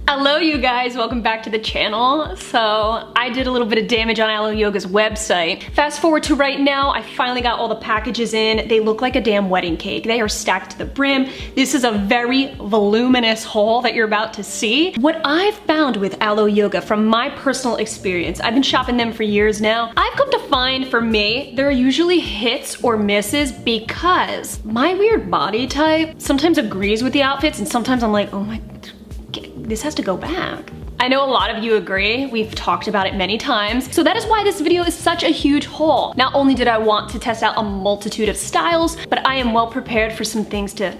Hello you guys, welcome back to the channel. So I did a little bit of damage on Alo Yoga's website. Fast forward to right now, I finally got all the packages in. They look like a damn wedding cake. They are stacked to the brim. This is a very voluminous haul that you're about to see. What I've found with Alo Yoga from my personal experience, I've been shopping them for years now, I've come to find for me, there are usually hits or misses because my weird body type sometimes agrees with the outfits and sometimes I'm like, oh my, this has to go back. I know a lot of you agree, we've talked about it many times, so that is why this video is such a huge haul. Not only did I want to test out a multitude of styles, but I am well prepared for some things to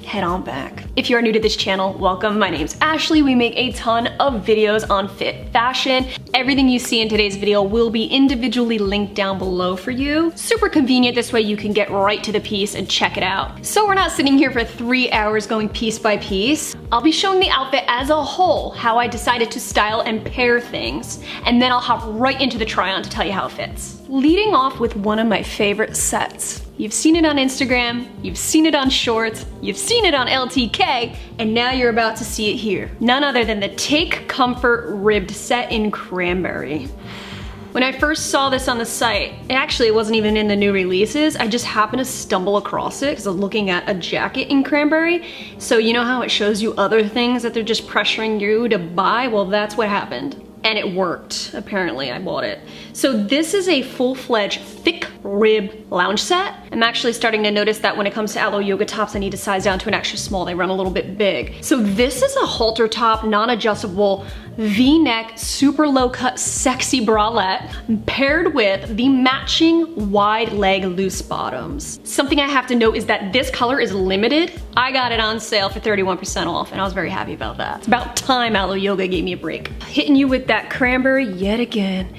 head on back. If you are new to this channel, welcome. My name's Ashley. We make a ton of videos on fit fashion. Everything you see in today's video will be individually linked down below for you. Super convenient, this way you can get right to the piece and check it out. So we're not sitting here for 3 hours going piece by piece. I'll be showing the outfit as a whole, how I decided to style and pair things, and then I'll hop right into the try on to tell you how it fits. Leading off with one of my favorite sets. You've seen it on Instagram, you've seen it on Shorts, you've seen it on LTK, and now you're about to see it here. None other than the Take Comfort ribbed set in cranberry. When I first saw this on the site, it wasn't even in the new releases. I just happened to stumble across it because I was looking at a jacket in cranberry. So you know how it shows you other things that they're just pressuring you to buy? Well, that's what happened. And it worked, apparently I bought it. So this is a full-fledged thick rib lounge set. I'm actually starting to notice that when it comes to Alo Yoga tops, I need to size down to an extra small. They run a little bit big. So this is a halter top, non-adjustable, V-neck, super low-cut, sexy bralette, paired with the matching wide leg loose bottoms. Something I have to note is that this color is limited. I got it on sale for 31% off, and I was very happy about that. It's about time Alo Yoga gave me a break. Hitting you with that cranberry yet again.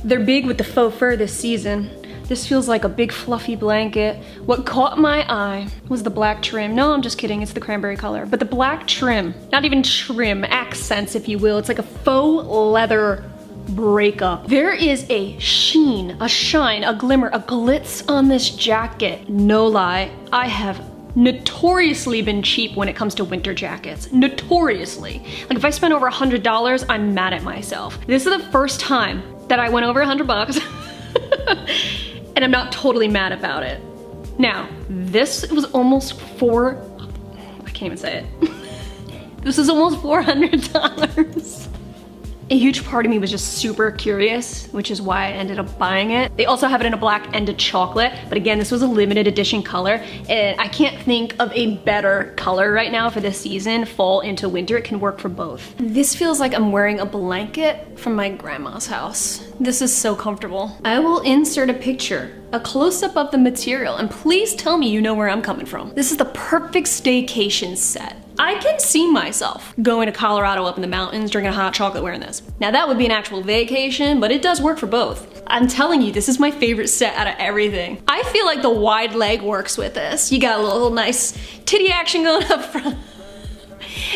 They're big with the faux fur this season. This feels like a big fluffy blanket. What caught my eye was the black trim. No, I'm just kidding, it's the cranberry color. But the black trim, not even trim, accents if you will. It's like a faux leather breakup. There is a sheen, a shine, a glimmer, a glitz on this jacket. No lie, I have notoriously been cheap when it comes to winter jackets. Notoriously. Like if I spend over $100, I'm mad at myself. This is the first time that I went over $100 and I'm not totally mad about it. Now, this was almost I can't even say it. This is almost $400. A huge part of me was just super curious, which is why I ended up buying it. They also have it in a black and a chocolate, but again, this was a limited edition color, and I can't think of a better color right now for this season, fall into winter. It can work for both. This feels like I'm wearing a blanket from my grandma's house. This is so comfortable. I will insert a picture, a close-up of the material, and please tell me you know where I'm coming from. This is the perfect staycation set. I can see myself going to Colorado up in the mountains, drinking a hot chocolate wearing this. Now that would be an actual vacation, but it does work for both. I'm telling you, this is my favorite set out of everything. I feel like the wide leg works with this. You got a little nice titty action going up front.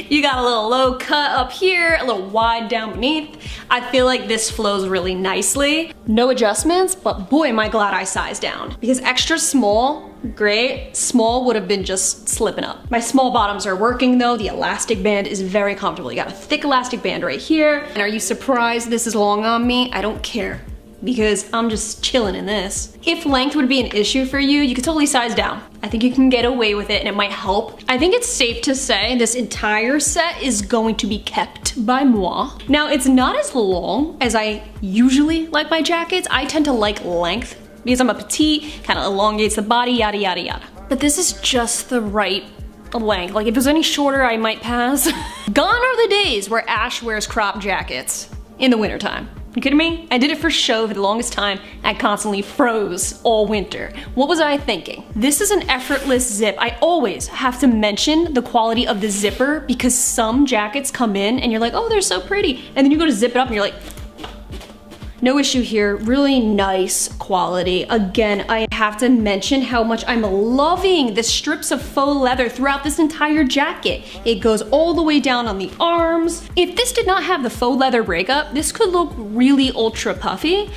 You got a little low cut up here, a little wide down beneath. I feel like this flows really nicely. No adjustments, but boy, am I glad I sized down. Because extra small, great. Small would have been just slipping up. My small bottoms are working though. The elastic band is very comfortable. You got a thick elastic band right here. And are you surprised this is long on me? I don't care, because I'm just chilling in this. If length would be an issue for you, you could totally size down. I think you can get away with it and it might help. I think it's safe to say this entire set is going to be kept by moi. Now, it's not as long as I usually like my jackets. I tend to like length because I'm a petite, kind of elongates the body, yada, yada, yada. But this is just the right length. Like if it was any shorter, I might pass. Gone are the days where Ash wears crop jackets in the wintertime. You kidding me? I did it for show for the longest time. I constantly froze all winter. What was I thinking? This is an effortless zip. I always have to mention the quality of the zipper because some jackets come in and you're like, oh, they're so pretty. And then you go to zip it up and you're like, no issue here, really nice quality. Again, I have to mention how much I'm loving the strips of faux leather throughout this entire jacket. It goes all the way down on the arms. If this did not have the faux leather breakup, this could look really ultra puffy.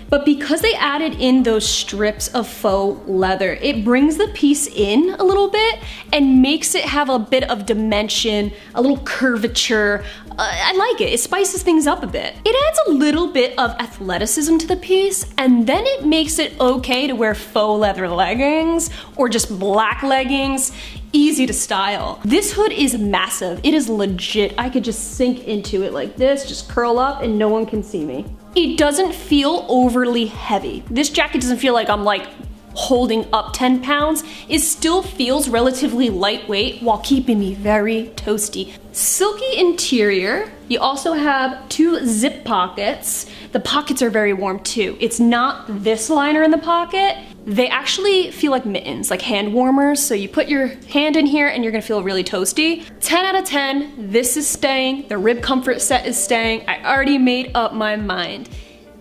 But because they added in those strips of faux leather, it brings the piece in a little bit and makes it have a bit of dimension, a little curvature. I like it. It spices things up a bit. It adds a little bit of athleticism to the piece, and then it makes it okay to wear faux leather leggings or just black leggings. Easy to style. This hood is massive. It is legit. I could just sink into it like this, just curl up and no one can see me. It doesn't feel overly heavy. This jacket doesn't feel like I'm like holding up 10 pounds. It still feels relatively lightweight while keeping me very toasty. Silky interior. You also have 2 zip pockets. The pockets are very warm too. It's not this liner in the pocket. They actually feel like mittens, like hand warmers. So you put your hand in here and you're gonna feel really toasty. 10 out of 10, this is staying. The rib comfort set is staying. I already made up my mind.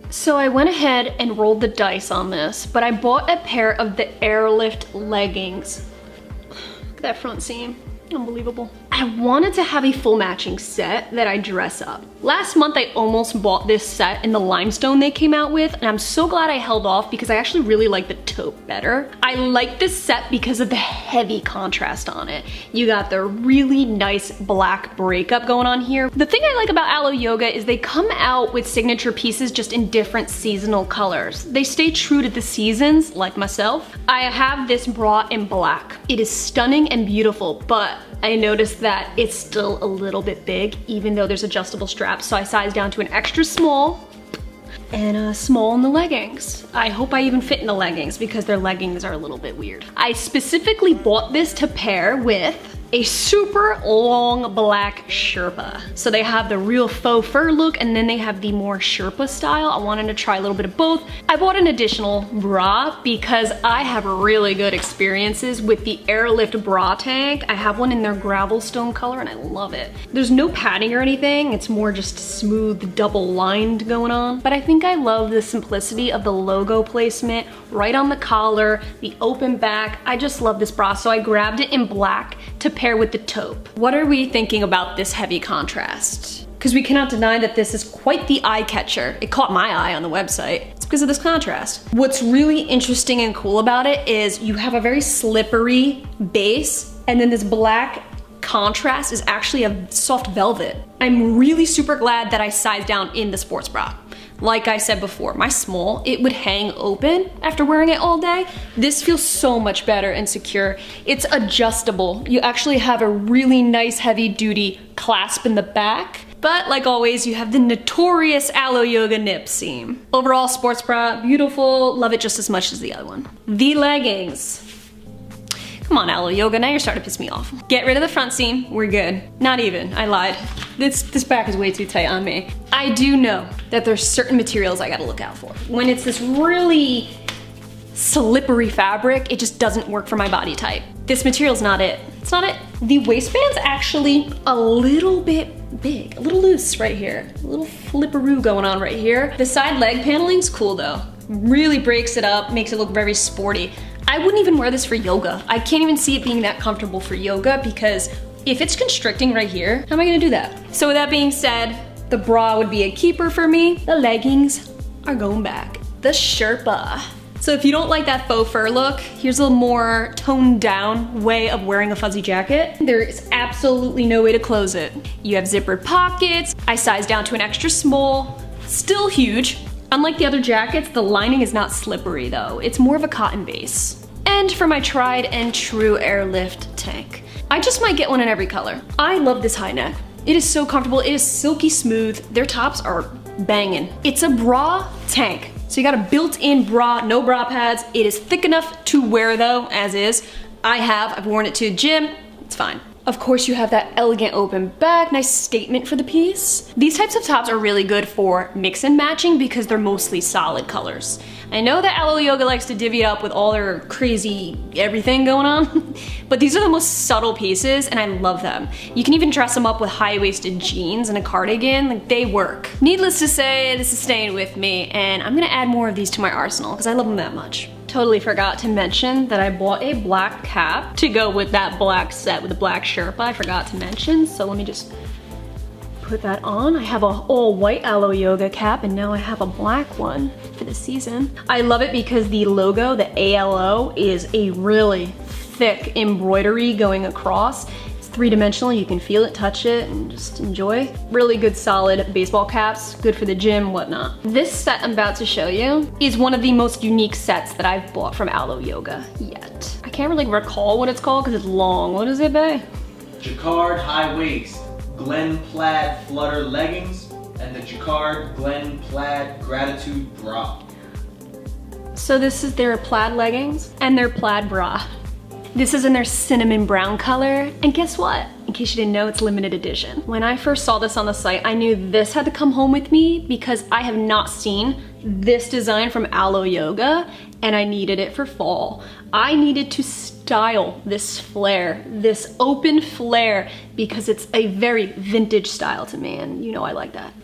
So I went ahead and rolled the dice on this, but I bought a pair of the Airlift leggings. Look at that front seam. Unbelievable. I wanted to have a full matching set that I dress up. Last month I almost bought this set in the limestone they came out with, and I'm so glad I held off because I actually really like the taupe better. I like this set because of the heavy contrast on it. You got the really nice black breakup going on here. The thing I like about Alo Yoga is they come out with signature pieces just in different seasonal colors. They stay true to the seasons, like myself. I have this bra in black. It is stunning and beautiful, but I noticed that it's still a little bit big, even though there's adjustable straps. So I sized down to an extra small and a small in the leggings. I hope I even fit in the leggings because their leggings are a little bit weird. I specifically bought this to pair with a super long black Sherpa. So they have the real faux fur look and then they have the more Sherpa style. I wanted to try a little bit of both. I bought an additional bra because I have really good experiences with the Airlift bra tank. I have one in their gravel stone color and I love it. There's no padding or anything. It's more just smooth double lined going on. But I think I love the simplicity of the logo placement right on the collar, the open back. I just love this bra. So I grabbed it in black to pair with the taupe. What are we thinking about this heavy contrast? Because we cannot deny that this is quite the eye catcher. It caught my eye on the website. It's because of this contrast. What's really interesting and cool about it is you have a very slippery base and then this black contrast is actually a soft velvet. I'm really super glad that I sized down in the sports bra. Like I said before, my small, it would hang open after wearing it all day. This feels so much better and secure. It's adjustable. You actually have a really nice heavy duty clasp in the back. But like always, you have the notorious Alo Yoga nip seam. Overall, sports bra, beautiful. Love it just as much as the other one. The leggings. Come on, Alo Yoga, now you're starting to piss me off. Get rid of the front seam, we're good. Not even, I lied. This back is way too tight on me. I do know that there's certain materials I gotta look out for. When it's this really slippery fabric, it just doesn't work for my body type. This material's not it. It's not it. The waistband's actually a little bit big, a little loose right here. A little flipperoo going on right here. The side leg paneling's cool though. Really breaks it up, makes it look very sporty. I wouldn't even wear this for yoga. I can't even see it being that comfortable for yoga because if it's constricting right here, how am I gonna do that? So with that being said, the bra would be a keeper for me. The leggings are going back. The Sherpa. So if you don't like that faux fur look, here's a more toned down way of wearing a fuzzy jacket. There is absolutely no way to close it. You have zippered pockets. I sized down to an extra small, still huge. Unlike the other jackets, the lining is not slippery though. It's more of a cotton base. And for my tried and true Airlift tank. I just might get one in every color. I love this high neck. It is so comfortable, it is silky smooth. Their tops are banging. It's a bra tank. So you got a built-in bra, no bra pads. It is thick enough to wear though, as is. I've worn it to the gym, it's fine. Of course you have that elegant open back, nice statement for the piece. These types of tops are really good for mix and matching because they're mostly solid colors. I know that Alo Yoga likes to divvy it up with all their crazy everything going on, but these are the most subtle pieces and I love them. You can even dress them up with high-waisted jeans and a cardigan, like they work. Needless to say, this is staying with me and I'm gonna add more of these to my arsenal because I love them that much. Totally forgot to mention that I bought a black cap to go with that black set with the black Sherpa. I forgot to mention, so let me just put that on. I have a all white Alo Yoga cap and now I have a black one for the season. I love it because the logo, the ALO, is a really thick embroidery going across. It's three-dimensional, you can feel it, touch it, and just enjoy. Really good solid baseball caps, good for the gym, whatnot. This set I'm about to show you is one of the most unique sets that I've bought from Alo Yoga yet. I can't really recall what it's called because it's long. What is it, bae? Jacquard high waist, Glen plaid flutter leggings, and the Jacquard Glen plaid gratitude bra. So this is their plaid leggings and their plaid bra. This is in their cinnamon brown color, and guess what? In case you didn't know, it's limited edition. When I first saw this on the site, I knew this had to come home with me because I have not seen this design from Alo Yoga, and I needed it for fall. I needed to style this flare, this open flare, because it's a very vintage style to me, and you know I like that.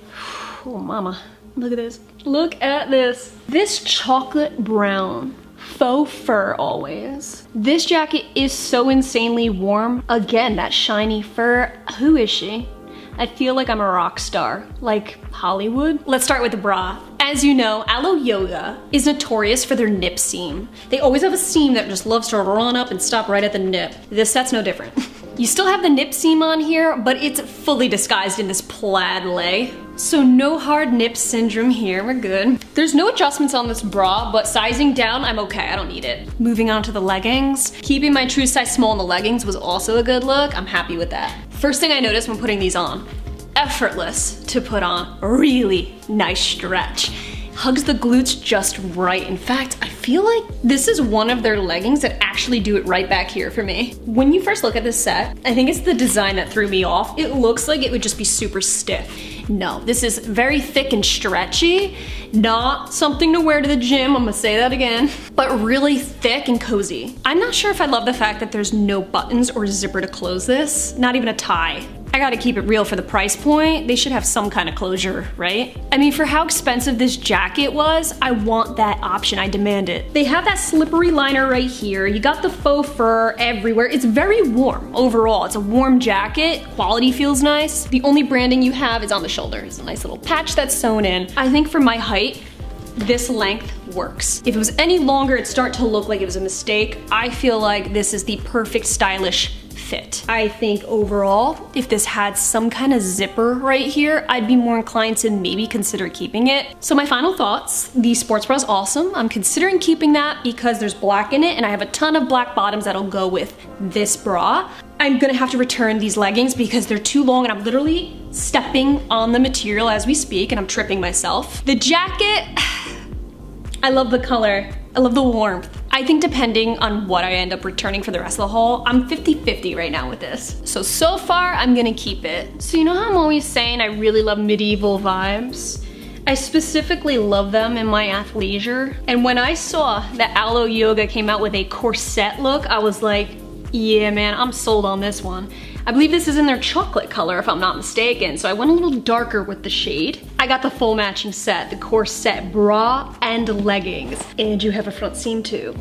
Oh mama, look at this. Look at this. This chocolate brown faux fur always. This jacket is so insanely warm. Again, that shiny fur. Who is she? I feel like I'm a rock star, like Hollywood. Let's start with the bra. As you know, Alo Yoga is notorious for their nip seam. They always have a seam that just loves to run up and stop right at the nip. This set's no different. You still have the nip seam on here, but it's fully disguised in this plaid lay. So no hard nip syndrome here, we're good. There's no adjustments on this bra, but sizing down, I'm okay, I don't need it. Moving on to the leggings. Keeping my true size small in the leggings was also a good look. I'm happy with that. First thing I noticed when putting these on, effortless to put on, really nice stretch. Hugs the glutes just right. In fact, I feel like this is one of their leggings that actually do it right back here for me. When you first look at this set, I think it's the design that threw me off. It looks like it would just be super stiff. No, this is very thick and stretchy. Not something to wear to the gym, I'm gonna say that again, but really thick and cozy. I'm not sure if I love the fact that there's no buttons or zipper to close this, not even a tie. I gotta keep it real for the price point. They should have some kind of closure, right? I mean, for how expensive this jacket was, I want that option, I demand it. They have that slippery liner right here. You got the faux fur everywhere. It's very warm overall. It's a warm jacket. Quality feels nice. The only branding you have is on the shoulder. It's a nice little patch that's sewn in. I think for my height, this length works. If it was any longer, it'd start to look like it was a mistake. I feel like this is the perfect stylish fit. I think overall, if this had some kind of zipper right here, I'd be more inclined to maybe consider keeping it. So my final thoughts, the sports bra is awesome. I'm considering keeping that because there's black in it and I have a ton of black bottoms that'll go with this bra. I'm gonna have to return these leggings because they're too long and I'm literally stepping on the material as we speak and I'm tripping myself. The jacket, I love the color. I love the warmth. I think depending on what I end up returning for the rest of the haul, I'm 50-50 right now with this. So far, I'm gonna keep it. So you know how I'm always saying I really love medieval vibes? I specifically love them in my athleisure. And when I saw that Alo Yoga came out with a corset look, I was like, yeah man, I'm sold on this one. I believe this is in their chocolate color if I'm not mistaken, so I went a little darker with the shade. I got the full matching set, the corset bra and leggings. And you have a front seam too.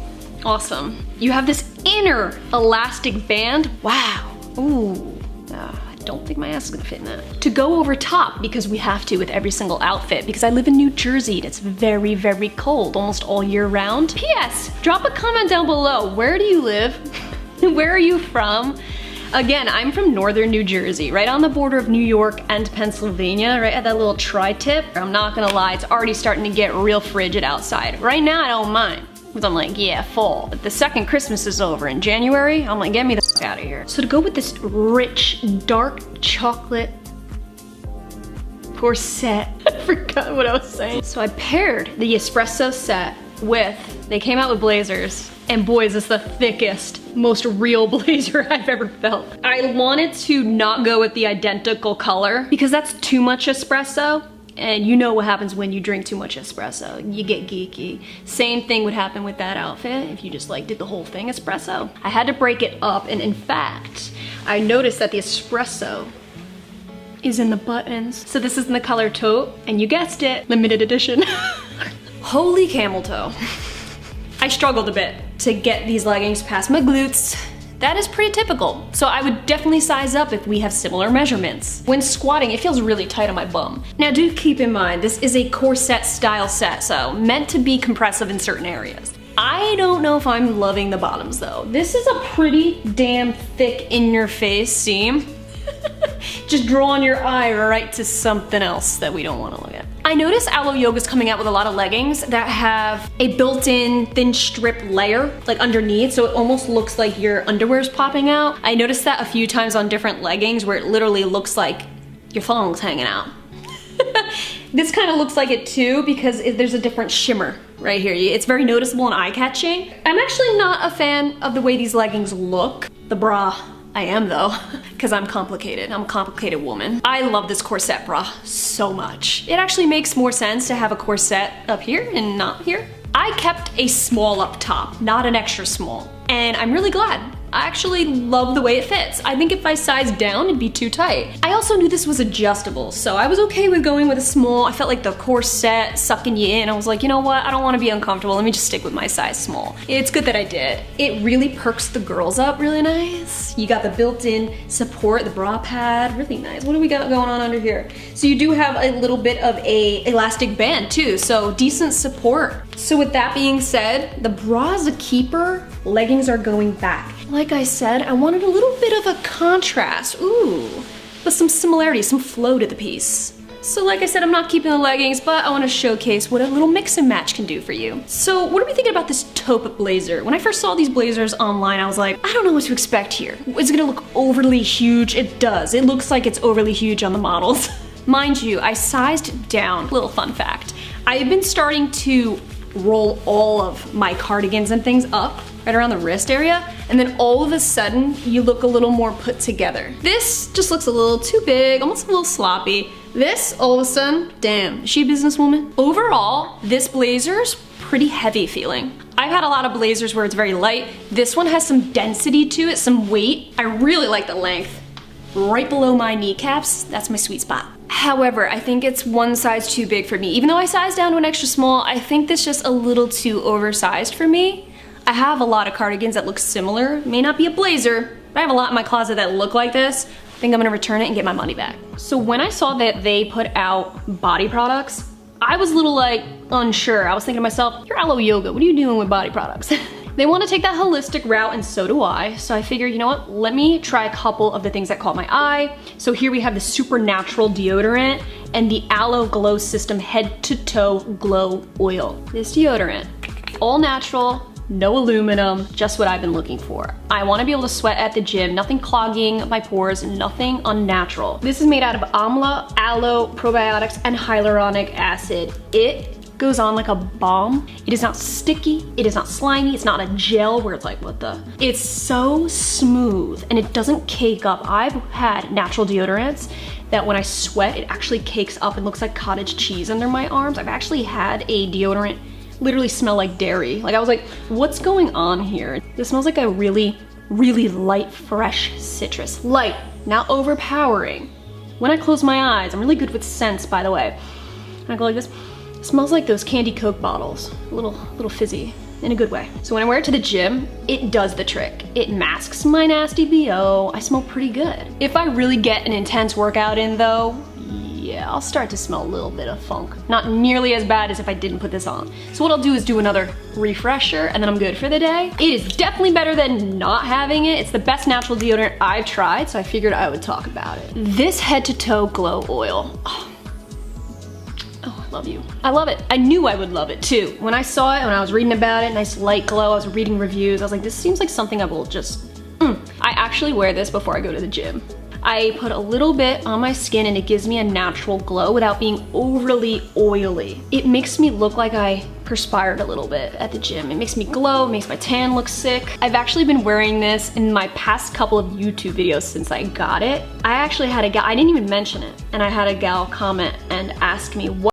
Awesome. You have this inner elastic band. Wow. Ooh. I don't think my ass is gonna fit in that. To go over top, because we have to with every single outfit, because I live in New Jersey and it's very, very cold almost all year round. P.S. Drop a comment down below. Where do you live? Where are you from? Again, I'm from northern New Jersey, right on the border of New York and Pennsylvania, right at that little tri-tip. I'm not gonna lie, it's already starting to get real frigid outside. Right now, I don't mind, because I'm like, yeah, fall. But the second Christmas is over in January, I'm like, get me the f out of here. So to go with this rich, dark chocolate corset, I forgot what I was saying. So I paired the espresso set with, they came out with blazers. And boys, it's the thickest, most real blazer I've ever felt. I wanted to not go with the identical color because that's too much espresso. And you know what happens when you drink too much espresso. You get geeky. Same thing would happen with that outfit if you just like did the whole thing espresso. I had to break it up, and in fact, I noticed that the espresso is in the buttons. So this is in the color taupe, and you guessed it, limited edition. Holy camel toe. I struggled a bit to get these leggings past my glutes. That is pretty typical. So I would definitely size up if we have similar measurements. When squatting, it feels really tight on my bum. Now do keep in mind, this is a corset style set, so meant to be compressive in certain areas. I don't know if I'm loving the bottoms though. This is a pretty damn thick in your face seam. Just drawing your eye right to something else that we don't want to look at. I noticed Alo Yoga is coming out with a lot of leggings that have a built-in thin strip layer like underneath, so it almost looks like your underwear is popping out. I noticed that a few times on different leggings where it literally looks like your thong's hanging out. This kind of looks like it too because there's a different shimmer right here. It's very noticeable and eye-catching. I'm actually not a fan of the way these leggings look. The bra, I am though, because I'm complicated. I'm a complicated woman. I love this corset bra so much. It actually makes more sense to have a corset up here and not here. I kept a small up top, not an extra small, and I'm really glad. I actually love the way it fits. I think if I sized down, it'd be too tight. I also knew this was adjustable, so I was okay with going with a small. I felt like the corset sucking you in. I was like, you know what? I don't want to be uncomfortable. Let me just stick with my size small. It's good that I did. It really perks the girls up really nice. You got the built-in support, the bra pad, really nice. What do we got going on under here? So you do have a little bit of a elastic band too, so decent support. So with that being said, the bra's a keeper. Leggings are going back. Like I said, I wanted a little bit of a contrast, but some similarity, some flow to the piece. So like I said, I'm not keeping the leggings, but I want to showcase what a little mix and match can do for you. So what are we thinking about this taupe blazer? When I first saw these blazers online, I was like, I don't know what to expect here. Is it gonna look overly huge? It does. It looks like it's overly huge on the models. Mind you, I sized down. Little fun fact. I've been starting to roll all of my cardigans and things up right around the wrist area, and then all of a sudden you look a little more put together. This just looks a little too big, almost a little sloppy. This, all of a sudden, damn, is she a businesswoman? Overall, this blazer's pretty heavy feeling. I've had a lot of blazers where it's very light. This one has some density to it, some weight. I really like the length. Right below my kneecaps, that's my sweet spot. However, I think it's one size too big for me. Even though I sized down to an extra small, I think this is just a little too oversized for me. I have a lot of cardigans that look similar. May not be a blazer, but I have a lot in my closet that look like this. I think I'm gonna return it and get my money back. So when I saw that they put out body products, I was a little like unsure. I was thinking to myself, you're Alo Yoga, what are you doing with body products? They want to take that holistic route, and so do I. So I figured, you know what, let me try a couple of the things that caught my eye. So here we have the Supernatural deodorant and the Alo Glow System Head to Toe Glow Oil. This deodorant, all natural, no aluminum, just what I've been looking for. I want to be able to sweat at the gym, nothing clogging my pores, nothing unnatural. This is made out of amla, aloe, probiotics, and hyaluronic acid. It goes on like a balm. It is not sticky, it is not slimy, it's not a gel where it's like, what the? It's so smooth and it doesn't cake up. I've had natural deodorants that when I sweat, it actually cakes up and looks like cottage cheese under my arms. I've actually had a deodorant literally smell like dairy. Like I was like, what's going on here? This smells like a really, really light, fresh citrus. Light, not overpowering. When I close my eyes, I'm really good with scents, by the way. And I go like this. It smells like those candy Coke bottles, a little fizzy, in a good way. So when I wear it to the gym, it does the trick. It masks my nasty BO. I smell pretty good. If I really get an intense workout in though, yeah, I'll start to smell a little bit of funk. Not nearly as bad as if I didn't put this on. So what I'll do is do another refresher and then I'm good for the day. It is definitely better than not having it. It's the best natural deodorant I've tried, so I figured I would talk about it. This head to toe glow oil. Oh, I love you. I love it. I knew I would love it too. When I saw it, when I was reading about it, nice light glow, I was reading reviews, I was like, this seems like something I will just, I actually wear this before I go to the gym. I put a little bit on my skin and it gives me a natural glow without being overly oily. It makes me look like I perspired a little bit at the gym. It makes me glow, it makes my tan look sick. I've actually been wearing this in my past couple of YouTube videos since I got it. I actually had a gal, I didn't even mention it, and I had a gal comment and ask me, what